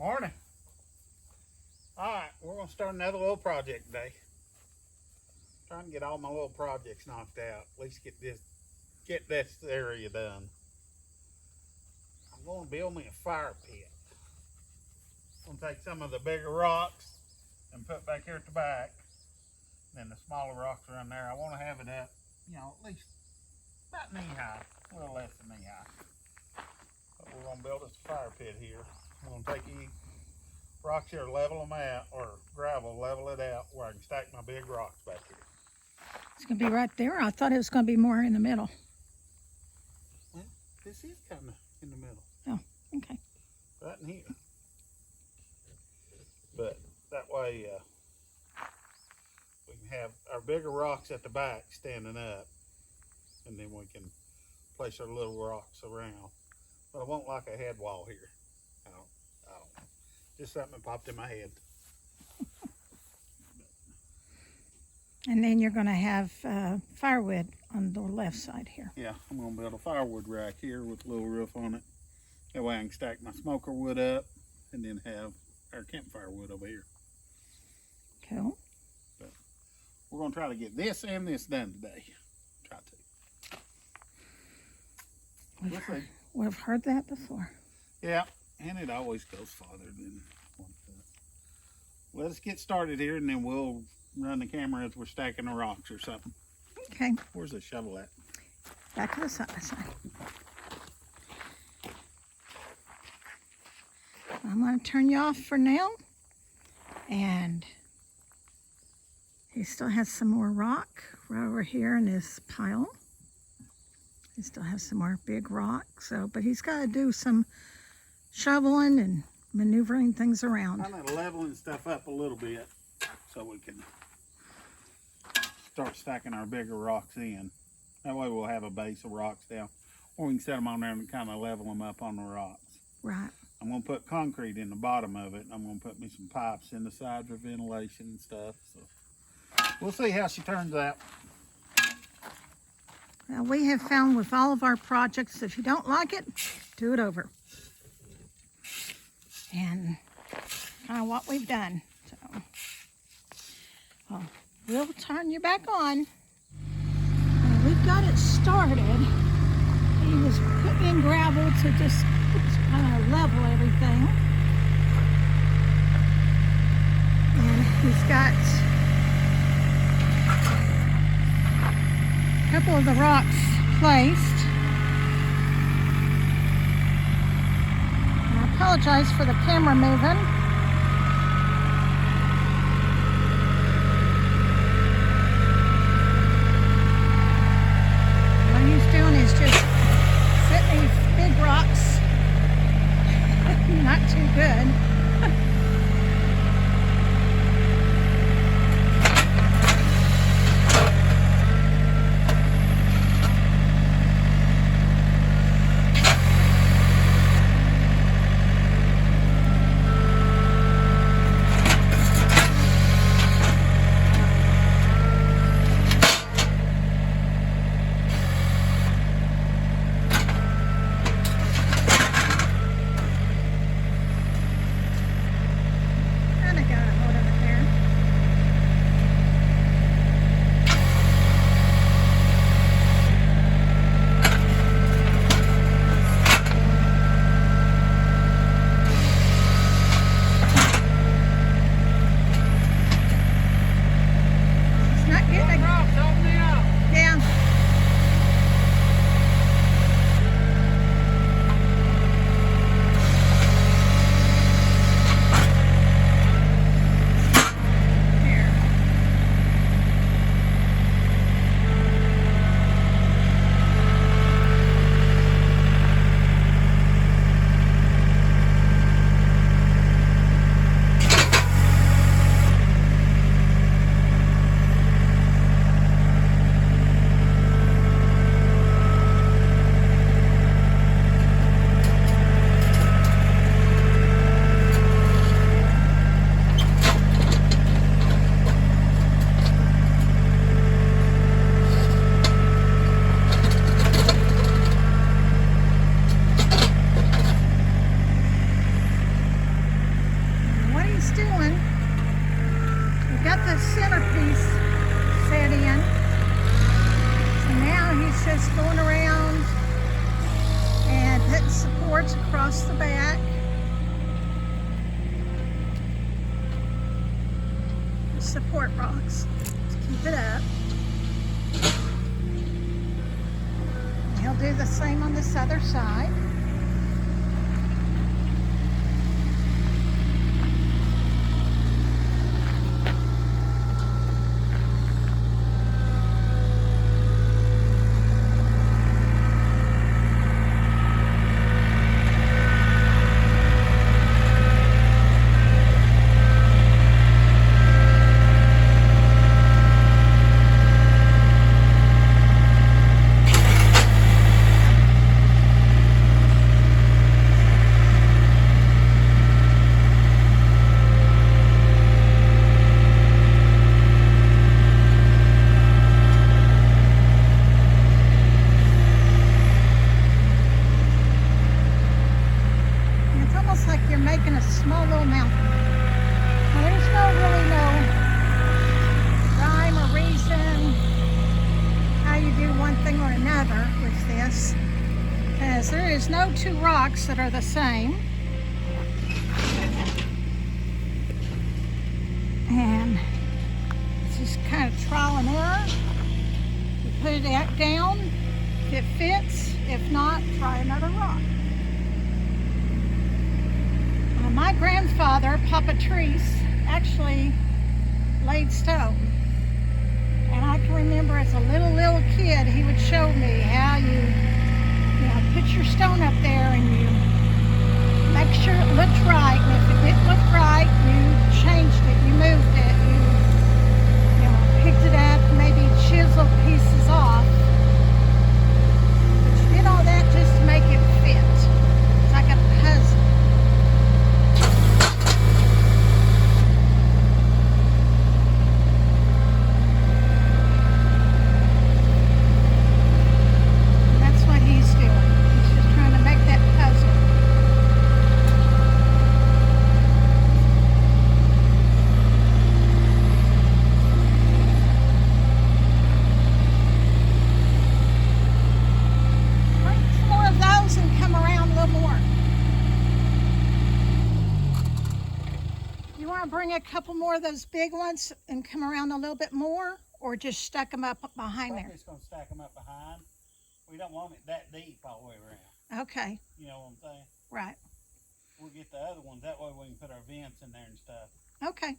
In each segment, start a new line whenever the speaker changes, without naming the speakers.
Morning. Alright, we're going to start another little project today. Trying to get all my little projects knocked out. At least get this area done. I'm going to build me a fire pit. I'm going to take some of the bigger rocks and put back here at the back. And then the smaller rocks around there. I want to have it up, at least about knee high. A little less than knee high. But we're going to build us a fire pit here. I'm going to take any rocks here, level them out, or gravel, level it out where I can stack my big rocks back here.
It's going to be right there. I thought it was going to be more in the middle.
Well, this is kind of in the middle.
Oh, okay.
Right in here. But that way we can have our bigger rocks at the back standing up, and then we can place our little rocks around. But I want like a head wall here. I don't know. Just something that popped in my head.
And then you're going to have firewood on the left side here.
Yeah, I'm going to build a firewood rack here with a little roof on it. That way I can stack my smoker wood up and then have our campfire wood over here.
Cool.
But we're going to try to get this and this done today. Try to.
We've heard that before.
Yeah, and it always goes farther than one does. Let us get started here and then we'll run the camera as we're stacking the rocks or something.
Okay.
Where's the shovel at?
Back to the side. I'm going to turn you off for now. And he still has some more rock right over here in this pile. He still has some more big rock. But he's got to do some shoveling and maneuvering things around.
I'm leveling stuff up a little bit so we can start stacking our bigger rocks in. That way we'll have a base of rocks down. Or we can set them on there and kind of level them up on the rocks.
Right.
I'm going to put concrete in the bottom of it. I'm going to put me some pipes in the sides for ventilation and stuff. So we'll see how she turns out.
Now we have found with all of our projects, if you don't like it, do it over. And kind of what we've done. So, well, we'll turn you back on. And we've got it started. He was putting in gravel to just kind of level everything. And he's got a couple of the rocks placed. I apologize for the camera moving. What he's doing is just setting these big rocks. Not too good. guys going around and putting supports across the back. Support rocks to keep it up. He'll do the same on this other side. Making a small little mountain. Now, there's really no rhyme or reason how you do one thing or another with this, because there is no two rocks that are the same. And it's just kind of trial and error. You put it down, if it fits. If not, try another rock. My grandfather, Papa Treese, actually laid stone. And I can remember as a little kid, he would show me how you put your stone up there and you make sure it looked right. And if it didn't look right, you changed it, you moved it, you picked it up, maybe chiseled pieces off. But you did all that just to make it fit. It's like a puzzle. Bring a couple more of those big ones and come around a little bit more, or just stack them up behind there?
We're just going to stack them up behind. We don't want it that deep all the way around.
Okay.
You know what I'm saying?
Right.
We'll get the other ones. That way we can put our vents in there and stuff.
Okay.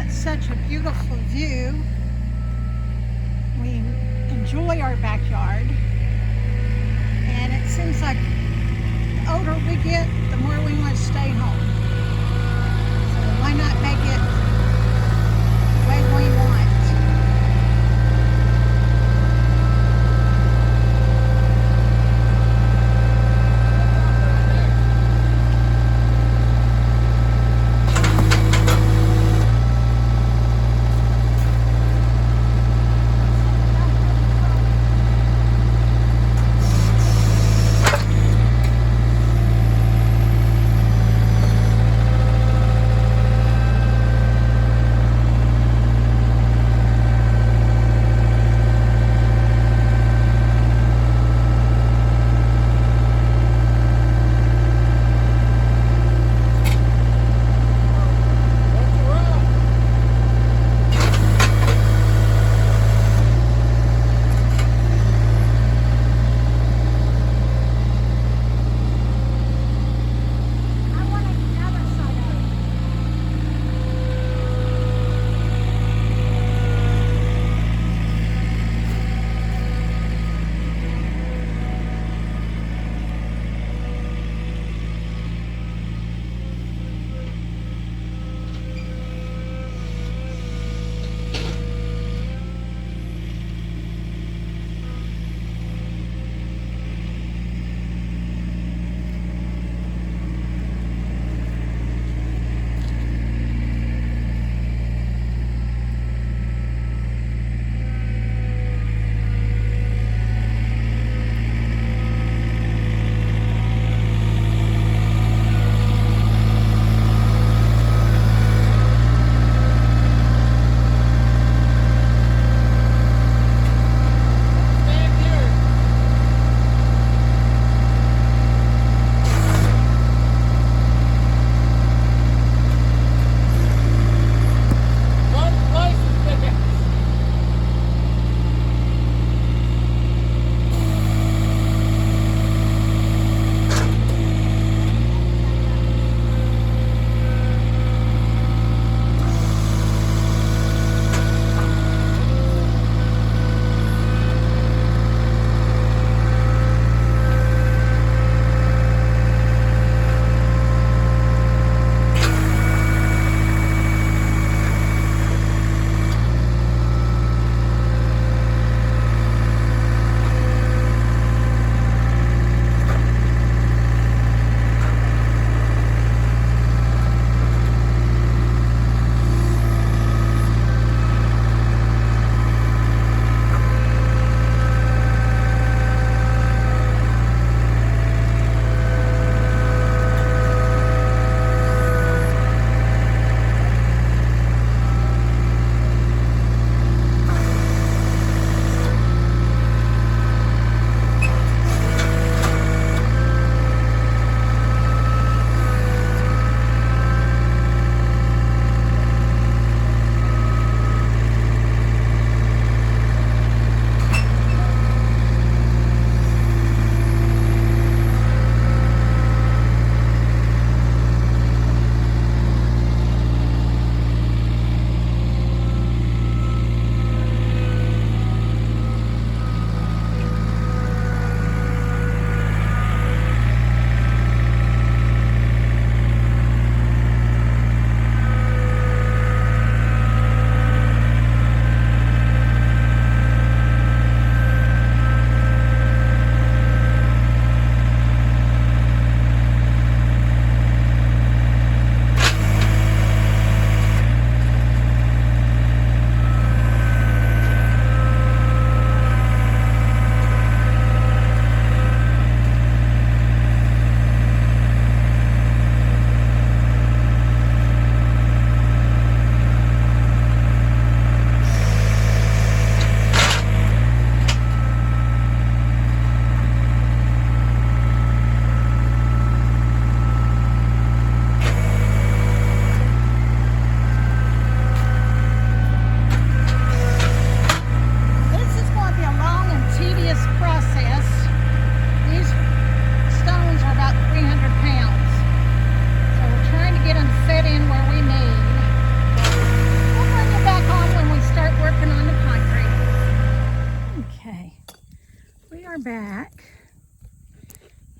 Such a beautiful view. We enjoy our backyard, and it seems like the older we get, the more we want to stay home. So why not make it the way we want?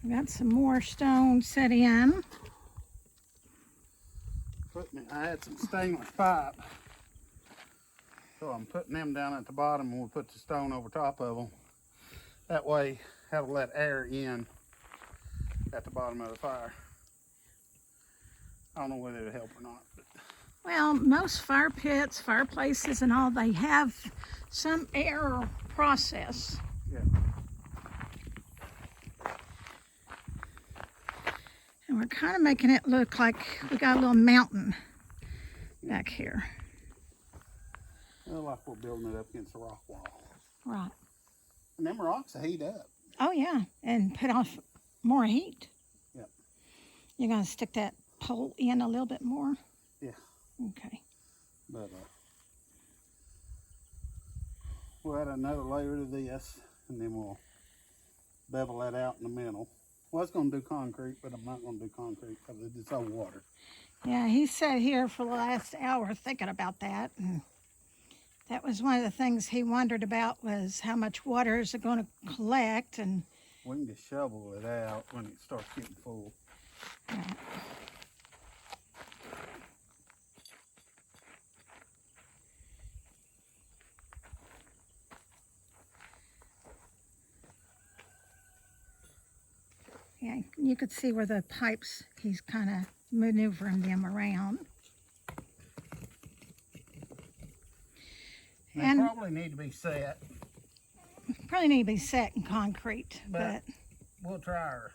We got some more stone set in.
I had some stainless pipe. So I'm putting them down at the bottom and we'll put the stone over top of them. That way, that'll let air in at the bottom of the fire. I don't know whether it'll help or not. But
Well, most fire pits, fireplaces and all, they have some air process.
yeah.
And we're kind of making it look like we got a little mountain back here.
Well, like we're building it up against a rock wall.
Right.
And them rocks will heat up.
Oh, yeah, and put off more heat.
Yep.
You're going to stick that pole in a little bit more?
Yeah.
Okay.
But we'll add another layer to this, and then we'll bevel that out in the middle. Well, I was going to do concrete, but I'm not going to do concrete because it's all water.
Yeah, he sat here for the last hour thinking about that, and that was one of the things he wondered about was how much water is it going to collect, and
We can just shovel it out when it starts getting full.
yeah, you could see where the pipes, he's kind of maneuvering them around.
They
And-
probably need to be set,
Probably need to be set in concrete,
but
but
we'll try her.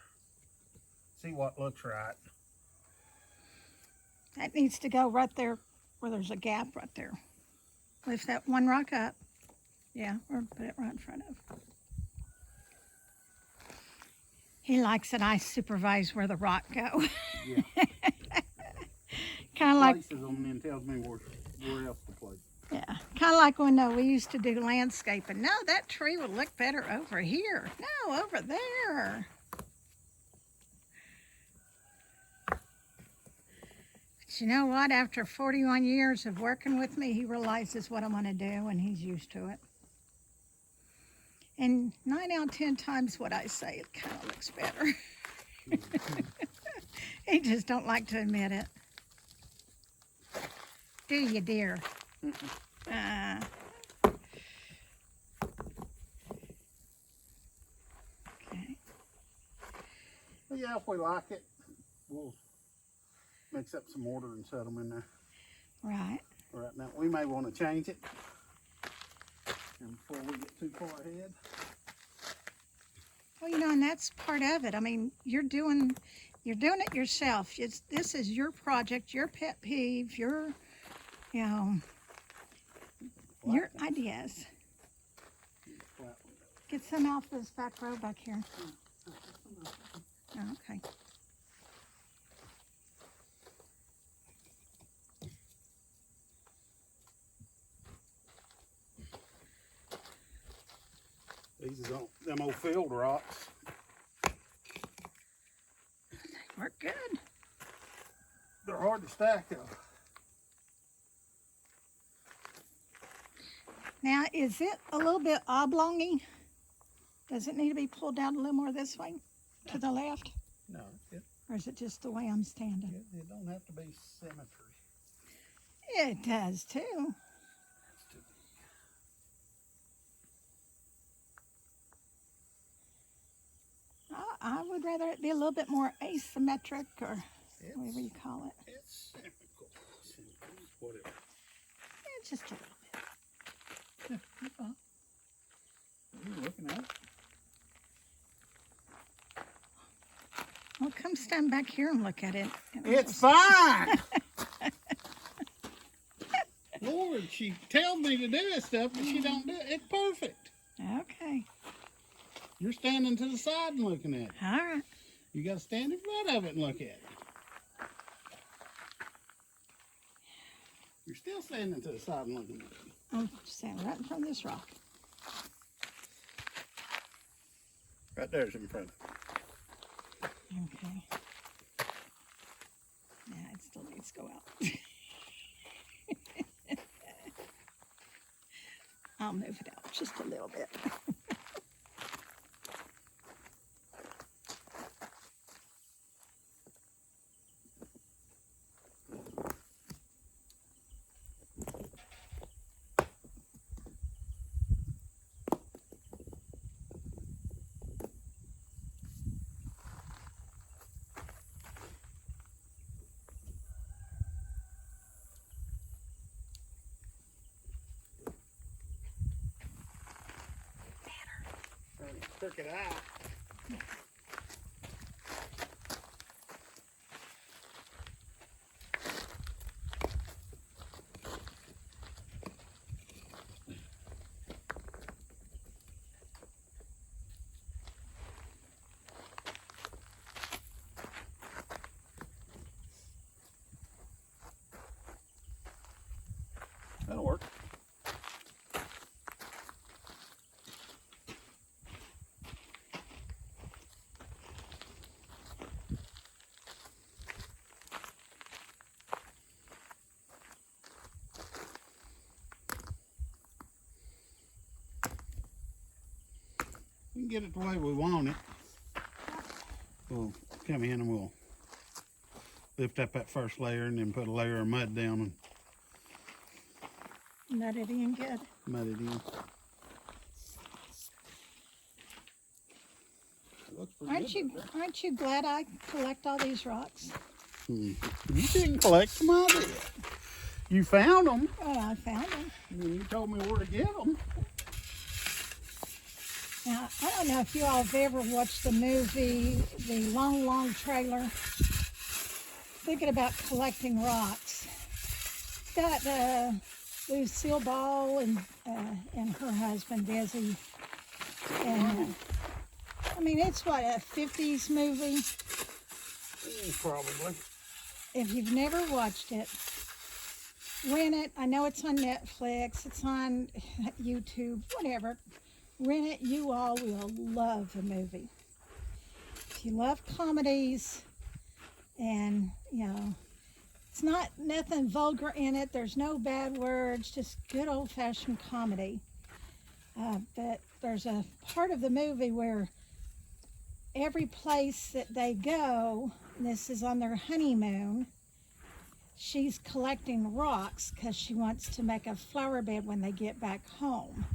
See what looks right.
that needs to go right there where there's a gap right there. Lift that one rock up. Yeah, or put it right in front of. He likes that I supervise where the rock go.
Yeah.
Kind of like,
Places them and then tells me where else to place.
yeah, kind of like when we used to do landscaping. No, that tree would look better over here. No, over there. But you know what? After 41 years of working with me, he realizes what I'm going to do, and he's used to it. And 9 out of 10 times what I say, it kind of looks better. He just don't like to admit it. Do you, dear? Okay.
But yeah, if we like it, we'll mix up some mortar and set them in there.
Right.
Right now, we may want to change it. And before we get too far ahead.
Well, you know, and that's part of it. I mean, you're doing it yourself. This is your project, your pet peeve, your ideas. Get some off this back row back here. Oh, okay.
These is on them old field rocks.
Work good.
They're hard to stack though.
Now, is it a little bit oblongy? Does it need to be pulled down a little more this way, to the left?
No,
Or is it just the way I'm standing?
it don't have to be symmetry.
It does too.
It's too big.
I would rather it be a little bit more asymmetric, or whatever you call it.
It's symmetrical. Whatever.
Yeah, just a little bit.
Yeah, you're fine. You're looking at it.
Well, come stand back here and look at it.
It's fine. Lord, she tells me to do this stuff, but she don't do it. It's perfect.
Okay.
You're standing to the side and looking at it.
All right.
You got to stand in front of it and look at it. You're still standing to the side and looking at it.
I'm standing right in front of this rock.
Right there's in front of it.
Okay. Yeah, it still needs to go out. I'll move it out just a little bit.
crooked eye. That'll work. We can get it the way we want it. We'll come in and we'll lift up that first layer and then put a layer of mud down and
Mud it in good.
mud it in. Looks pretty good.
Aren't you glad I collect all these rocks?
You didn't collect them, I did. You found them,
Oh, I found them.
and you told me where to get them.
Now, I don't know if you all have ever watched the movie, The Long, Long Trailer. Thinking about collecting rocks. It's got Lucille Ball and her husband, Desi. And, I mean, it's what, a 50s movie?
Probably.
If you've never watched it, rent it. I know it's on Netflix, it's on YouTube, whatever. Rent it. You all will love the movie. If you love comedies, and you know, it's not nothing vulgar in it. There's no bad words, just good old-fashioned comedy. But there's a part of the movie where every place that they go, and this is on their honeymoon, she's collecting rocks because she wants to make a flower bed when they get back home.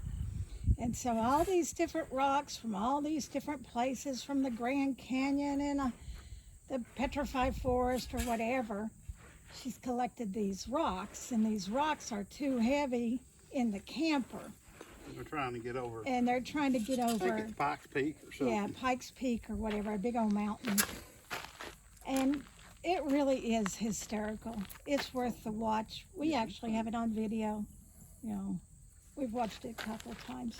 And so all these different rocks from all these different places, from the Grand Canyon and the Petrified Forest or whatever, she's collected these rocks, and these rocks are too heavy in the camper.
They're trying to get over.
And they're trying to get
I
over,
think it's Pikes Peak or something.
yeah, Pikes Peak or whatever, a big old mountain. And it really is hysterical. It's worth the watch. We actually have it on video. You know, we've watched it a couple of times.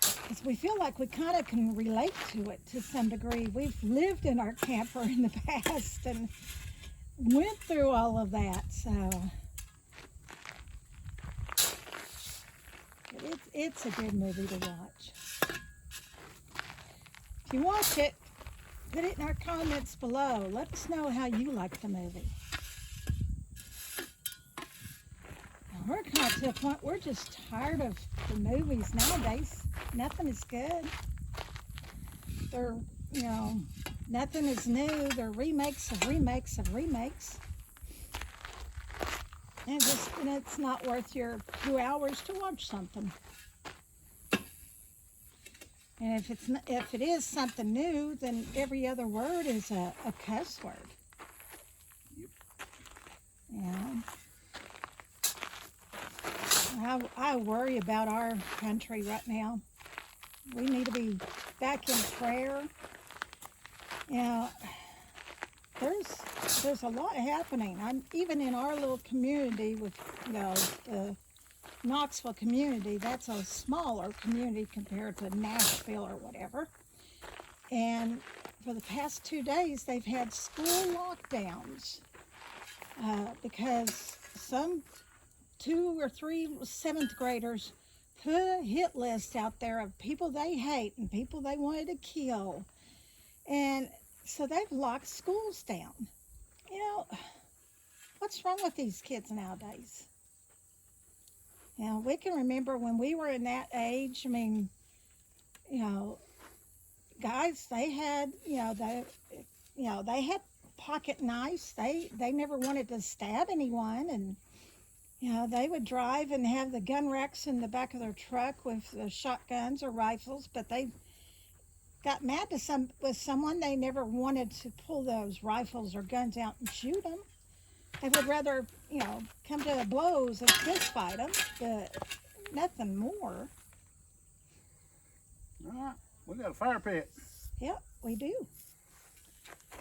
Because we feel like we kind of can relate to it to some degree. We've lived in our camper in the past and went through all of that. So it's a good movie to watch. If you watch it, put it in our comments below. Let us know how you like the movie. We're kind of to the point we're just tired of the movies nowadays. Nothing is good. They're, you know, nothing is new. They're remakes of remakes of remakes. And it's not worth your 2 hours to watch something. And if it is something new, then every other word is a cuss word.
Yep.
Yeah. I worry about our country right now. We need to be back in prayer. You know, there's a lot happening. Even in our little community with, you know, the Knoxville community, that's a smaller community compared to Nashville or whatever. And for the past 2 days, they've had school lockdowns because some 2 or 3 7th graders put a hit list out there of people they hate and people they wanted to kill. And so they've locked schools down. You know, what's wrong with these kids nowadays? You know, we can remember when we were in that age. I mean, you know, guys, they had, they had pocket knives. They never wanted to stab anyone, and you know, they would drive and have the gun racks in the back of their truck with the shotguns or rifles, but they got mad with someone. They never wanted to pull those rifles or guns out and shoot them. They would rather, you know, come to blows and fist fight them, but nothing more.
We got a fire pit.
Yep, we do.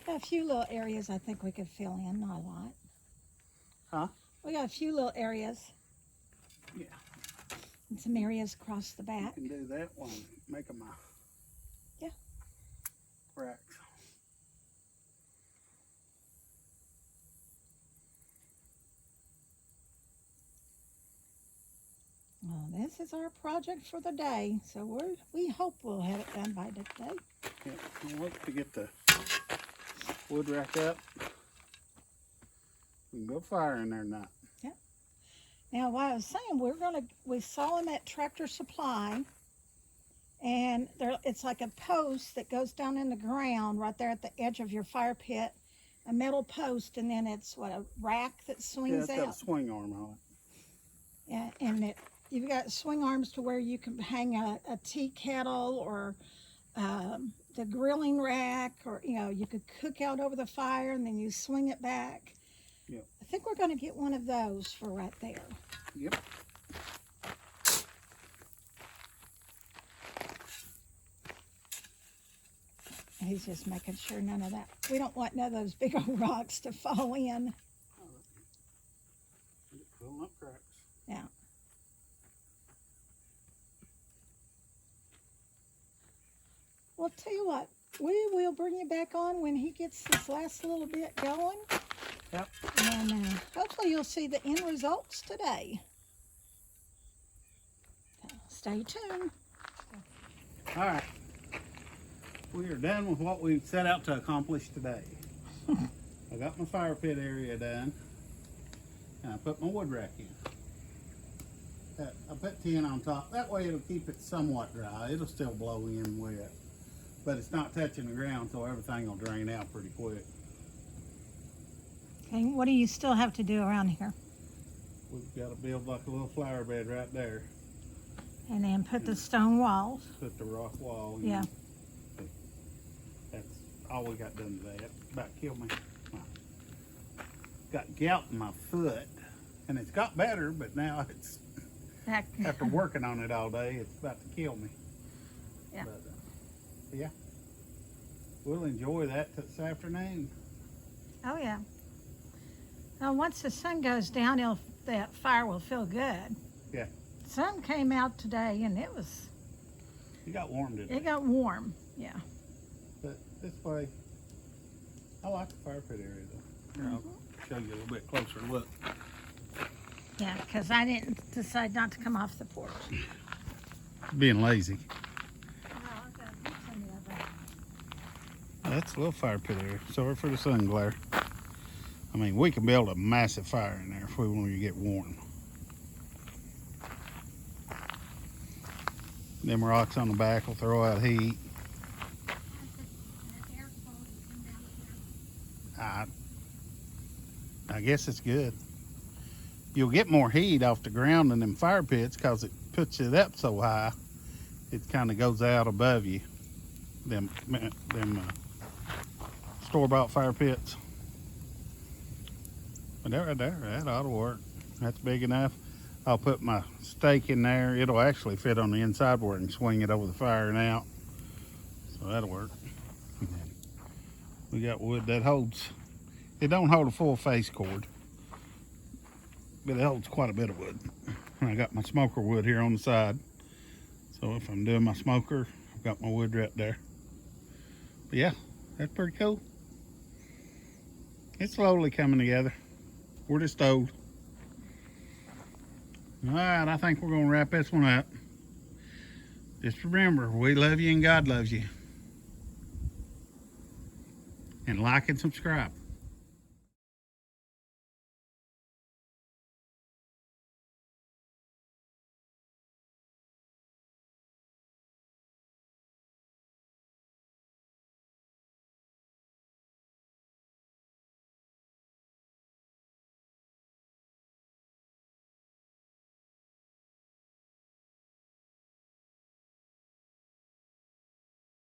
Got a few little areas I think we could fill in, not a lot.
Huh?
We got a few little areas.
Yeah.
And some areas across the back.
You can do that one. Make them
Yeah.
racks.
Well, this is our project for the day, so we hope we'll have it done by today.
Yeah, I'll wait to get the wood rack up. We can build fire in there tonight.
Now, what I was saying, we saw them at Tractor Supply, and it's like a post that goes down in the ground right there at the edge of your fire pit, a metal post, and then it's a rack that
Yeah,
swings
it's got a
out.
swing arm on it.
Yeah, and you've got swing arms to where you can hang a tea kettle or the grilling rack, or you could cook out over the fire and then you swing it back.
Yep.
I think we're going to get one of those for right there.
Yep.
He's just making sure none of that. We don't want none of those big old rocks to fall in.
Filling up cracks.
Yeah. Well, tell you what, we will bring you back on when he gets this last little bit going.
Yep.
And hopefully you'll see the end results today. So stay tuned.
All right. We are done with what we've set out to accomplish today. I got my fire pit area done, and I put my wood rack in. I put tin on top. That way it'll keep it somewhat dry. It'll still blow in wet, but it's not touching the ground, so everything will drain out pretty quick.
Okay, what do you still have to do around here?
We've got to build like a little flower bed right there.
And then put the stone walls.
Put the rock wall.
Yeah.
That's all we got done today. That about killed me. Got gout in my foot, and it's got better, but now it's after working on it all day, it's about to kill me.
Yeah.
But, yeah. We'll enjoy that this afternoon.
Oh yeah. Now once the sun goes down, that fire will feel good.
Yeah.
Sun came out today, and it
got warm today.
It got warm. Yeah.
But this way, I like the fire pit area though. Here, I'll show you a little bit closer look.
Yeah, because I didn't decide not to come off the porch.
Being lazy. That's a little fire pit area. Sorry for the sun glare. I mean, we can build a massive fire in there if we want to get warm. Them rocks on the back will throw out heat. I guess it's good. You'll get more heat off the ground in them fire pits because it puts it up so high. It kind of goes out above you. Them store-bought fire pits. But right there, that ought to work. That's big enough. I'll put my stake in there. It'll actually fit on the inside where I can swing it over the fire and out. So that'll work. We got wood that holds, it don't hold a full face cord, but it holds quite a bit of wood. And I got my smoker wood here on the side. So if I'm doing my smoker, I've got my wood right there. But yeah, that's pretty cool. It's slowly coming together. We're just old. All right, I think we're gonna wrap this one up. Just remember, we love you and God loves you. And like and subscribe.